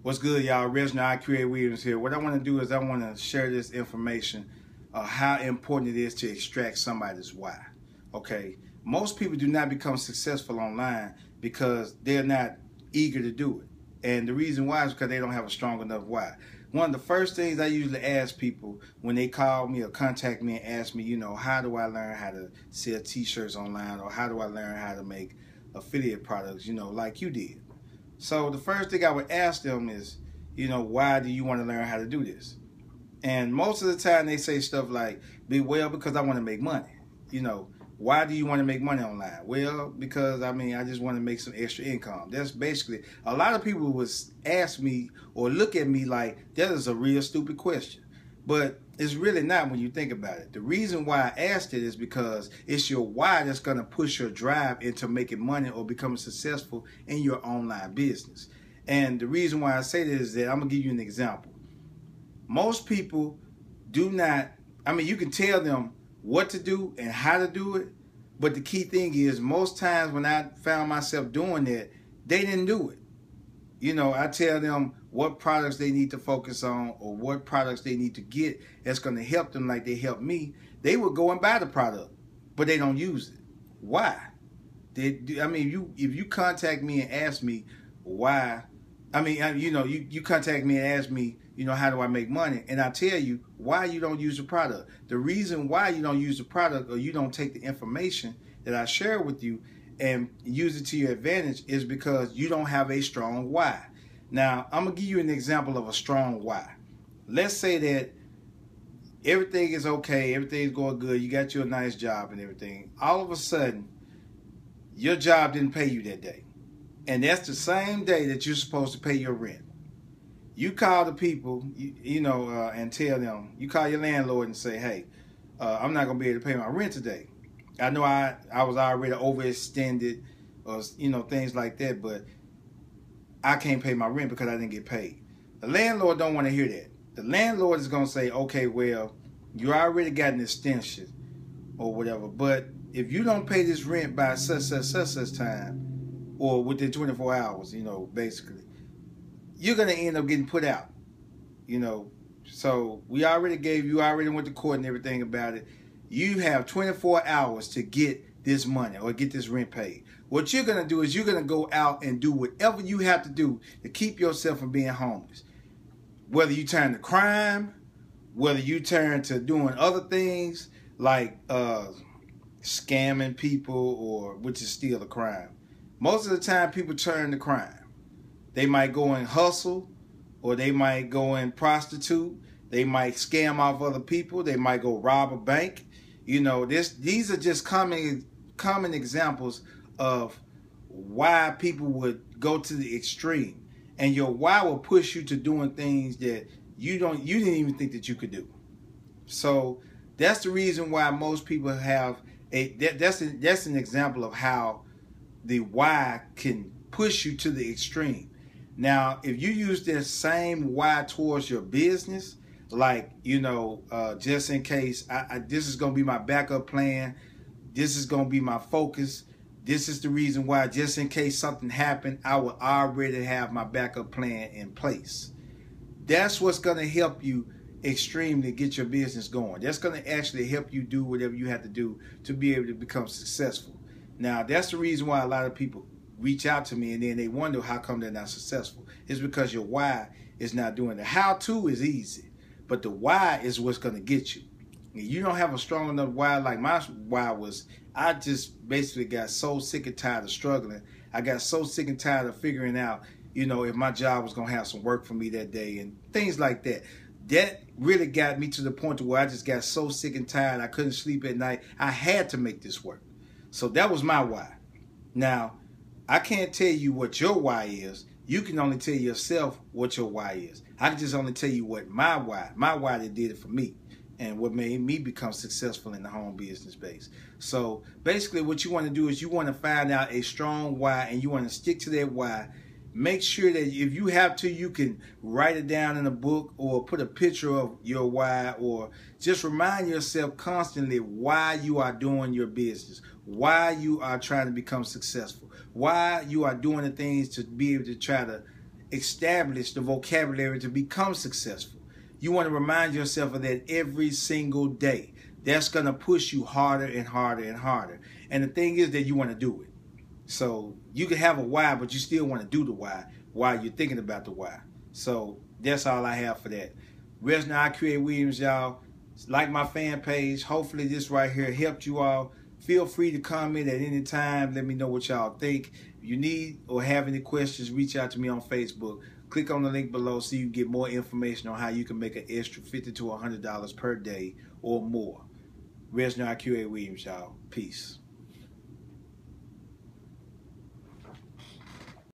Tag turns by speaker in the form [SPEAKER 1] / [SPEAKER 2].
[SPEAKER 1] What's good, y'all? Reginald I Create Williams here. What I want to do is I want to share this information, how important it is to extract somebody's why. Okay, most people do not become successful online because they're not eager to do it. And the reason why is because they don't have a strong enough why. One of the first things I usually ask people when they call me or contact me and ask me, how do I learn how to sell t-shirts online, or how do I learn how to make affiliate products, like you did. So the first thing I would ask them is, why do you want to learn how to do this? And most of the time they say stuff like, because I want to make money. Why do you want to make money online? Well, because I just want to make some extra income. That's basically, a lot of people would ask me or look at me like that is a real stupid question. But it's really not when you think about it. The reason why I asked it is because it's your why that's going to push your drive into making money or becoming successful in your online business. And the reason why I say this is that I'm going to give you an example. Most people do not, you can tell them what to do and how to do it, but the key thing is most times when I found myself doing that, they didn't do it. I tell them what products they need to focus on or what products they need to get that's going to help them like they helped me. They would go and buy the product, but they don't use it. Why? If you contact me and ask me why, you contact me and ask me, how do I make money? And I tell you why you don't use the product. The reason why you don't use the product or you don't take the information that I share with you and use it to your advantage is because you don't have a strong why. Now, I'm going to give you an example of a strong why. Let's say that everything is okay, everything's going good, you got you a nice job and everything. All of a sudden, your job didn't pay you that day. And that's the same day that you're supposed to pay your rent. You call the people, and tell them, you call your landlord and say, hey, I'm not going to be able to pay my rent today. I know I was already overextended or, things like that, but I can't pay my rent because I didn't get paid. The landlord don't want to hear that. The landlord is going to say, okay, well, you already got an extension or whatever, but if you don't pay this rent by such time or within 24 hours, basically, you're going to end up getting put out, So you already went to court and everything about it. You have 24 hours to get this money or get this rent paid. What you're going to do is you're going to go out and do whatever you have to do to keep yourself from being homeless. Whether you turn to crime, whether you turn to doing other things like scamming people, or which is still a crime. Most of the time people turn to crime. They might go and hustle, or they might go and prostitute. They might scam off other people. They might go rob a bank. These are just common examples of why people would go to the extreme. And your why will push you to doing things that you didn't even think that you could do. So that's the reason why most people have that's an example of how the why can push you to the extreme. Now, if you use this same why towards your business, like, just in case, this is going to be my backup plan. This is going to be my focus. This is the reason why, just in case something happened, I will already have my backup plan in place. That's what's going to help you extremely get your business going. That's going to actually help you do whatever you have to do to be able to become successful. Now, that's the reason why a lot of people reach out to me and then they wonder how come they're not successful. It's because your why is not doing it. How to is easy, but the why is what's going to get you. And you don't have a strong enough why. Like my why was, I just basically got so sick and tired of struggling. I got so sick and tired of figuring out, if my job was going to have some work for me that day and things like that. That really got me to the point where I just got so sick and tired I couldn't sleep at night. I had to make this work. So that was my why. Now, I can't tell you what your why is. You can only tell yourself what your why is. I can just only tell you what my why that did it for me and what made me become successful in the home business space. So basically what you want to do is you want to find out a strong why and you want to stick to that why. Make sure that if you have to, you can write it down in a book or put a picture of your why, or just remind yourself constantly why you are doing your business, why you are trying to become successful, why you are doing the things to be able to try to establish the vocabulary to become successful. You want to remind yourself of that every single day. That's going to push you harder and harder and harder. And the thing is that you want to do it. So you can have a why, but you still want to do the why while you're thinking about the why. So that's all I have for that. Reginald I Create Williams, y'all. Like my fan page. Hopefully this right here helped you all. Feel free to comment at any time. Let me know what y'all think. If you need or have any questions, reach out to me on Facebook. Click on the link below so you can get more information on how you can make an extra $50 to $100 per day or more. Reginald I Create Williams, y'all. Peace.